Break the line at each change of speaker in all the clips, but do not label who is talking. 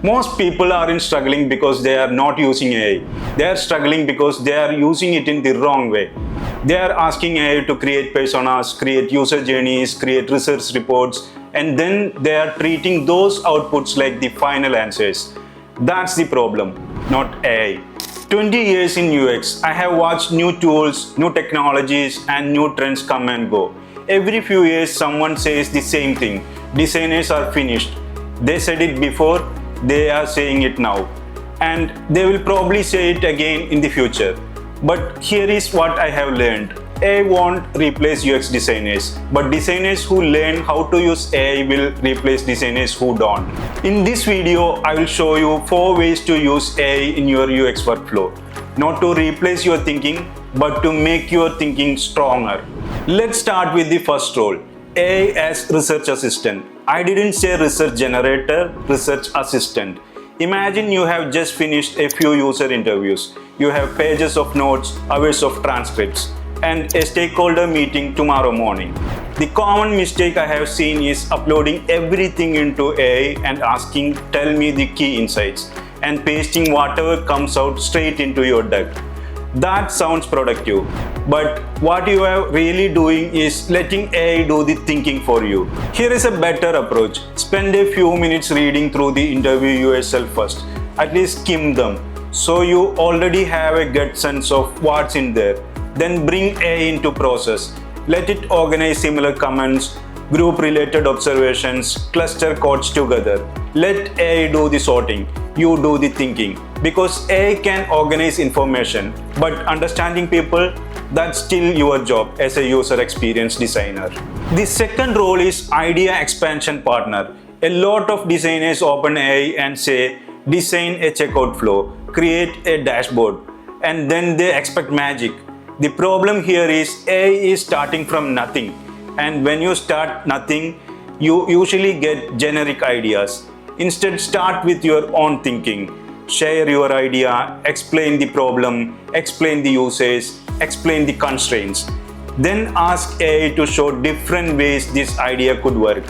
Most people aren't struggling because they are not using AI. They are struggling because they are using it in the wrong way. They are asking AI to create personas, create user journeys, create research reports, and then they are treating those outputs like the final answers. That's the problem, not AI. 20 years in UX, I have watched new tools, new technologies, and new trends come and go. Every few years, someone says the same thing. Designers are finished. They said it before, they are saying it now. And they will probably say it again in the future. But here is what I have learned. AI won't replace UX designers, but designers who learn how to use AI will replace designers who don't. In this video, I will show you 4 ways to use AI in your UX workflow. Not to replace your thinking, but to make your thinking stronger. Let's start with the first role, AI as research assistant. I didn't say research generator, research assistant. Imagine you have just finished a few user interviews. You have pages of notes, hours of transcripts, and a stakeholder meeting tomorrow morning. The common mistake I have seen is uploading everything into AI and asking, tell me the key insights, and pasting whatever comes out straight into your deck. That sounds productive, but what you are really doing is letting AI do the thinking for you. Here is a better approach. Spend a few minutes reading through the interview yourself first. At least skim them, so you already have a good sense of what's in there. Then bring AI into process. Let it organize similar comments, group related observations, cluster codes together. Let AI do the sorting, you do the thinking. Because AI can organize information, but understanding people, that's still your job as a user experience designer. The second role is idea expansion partner. A lot of designers open AI and say, design a checkout flow, create a dashboard, and then they expect magic. The problem here is AI is starting from nothing, and when you start nothing, you usually get generic ideas. Instead, start with your own thinking. Share your idea, explain the problem, explain the uses, explain the constraints. Then ask AI to show different ways this idea could work.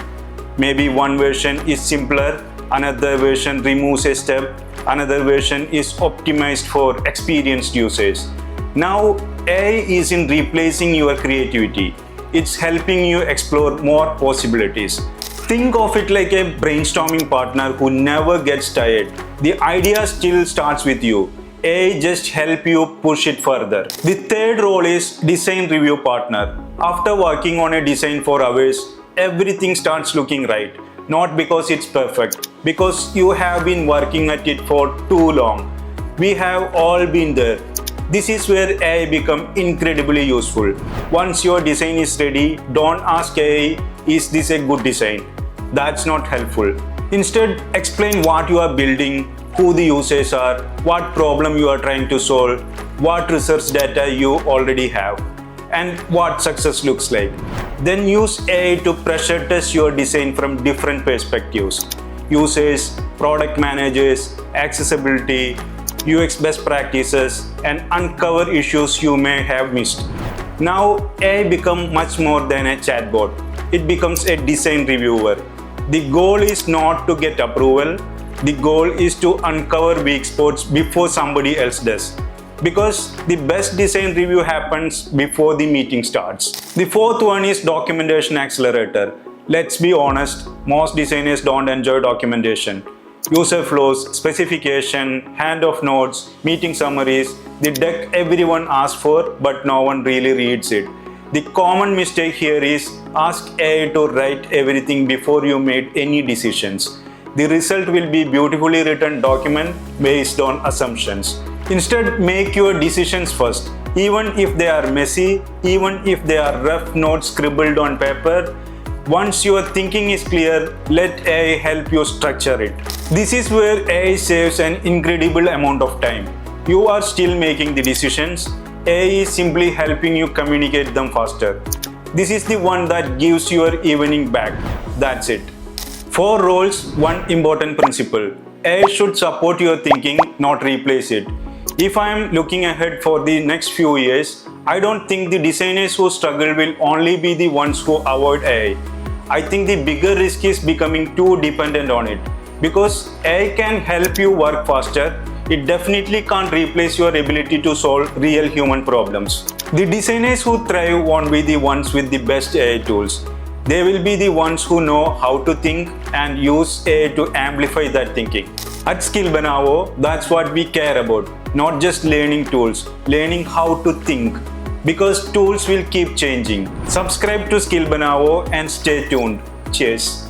Maybe one version is simpler, another version removes a step, another version is optimized for experienced users. Now, AI isn't replacing your creativity. It's helping you explore more possibilities. Think of it like a brainstorming partner who never gets tired. The idea still starts with you. AI just helps you push it further. The third role is design review partner. After working on a design for hours, everything starts looking right. Not because it's perfect, because you have been working at it for too long. We have all been there. This is where AI becomes incredibly useful. Once your design is ready, don't ask AI, is this a good design? That's not helpful. Instead, explain what you are building, who the users are, what problem you are trying to solve, what research data you already have, and what success looks like. Then use AI to pressure test your design from different perspectives. Users, product managers, accessibility, UX best practices, and uncover issues you may have missed. Now, AI becomes much more than a chatbot. It becomes a design reviewer. The goal is not to get approval. The goal is to uncover weak spots before somebody else does. Because the best design review happens before the meeting starts. The fourth one is Documentation Accelerator. Let's be honest, most designers don't enjoy documentation. User flows, specification, handoff notes, meeting summaries, the deck everyone asks for, but no one really reads it. The common mistake here is ask AI to write everything before you made any decisions. The result will be beautifully written document based on assumptions. Instead, make your decisions first. Even if they are messy, even if they are rough notes scribbled on paper, once your thinking is clear, let AI help you structure it. This is where AI saves an incredible amount of time. You are still making the decisions. AI is simply helping you communicate them faster. This is the one that gives your evening back. That's it. 4 roles, 1 important principle. AI should support your thinking, not replace it. If I am looking ahead for the next few years, I don't think the designers who struggle will only be the ones who avoid AI. I think the bigger risk is becoming too dependent on it. Because AI can help you work faster, it definitely can't replace your ability to solve real human problems. The designers who thrive won't be the ones with the best AI tools. They will be the ones who know how to think and use AI to amplify that thinking. At Skill Banao, that's what we care about. Not just learning tools, learning how to think. Because tools will keep changing. Subscribe to Skill Banao and stay tuned. Cheers.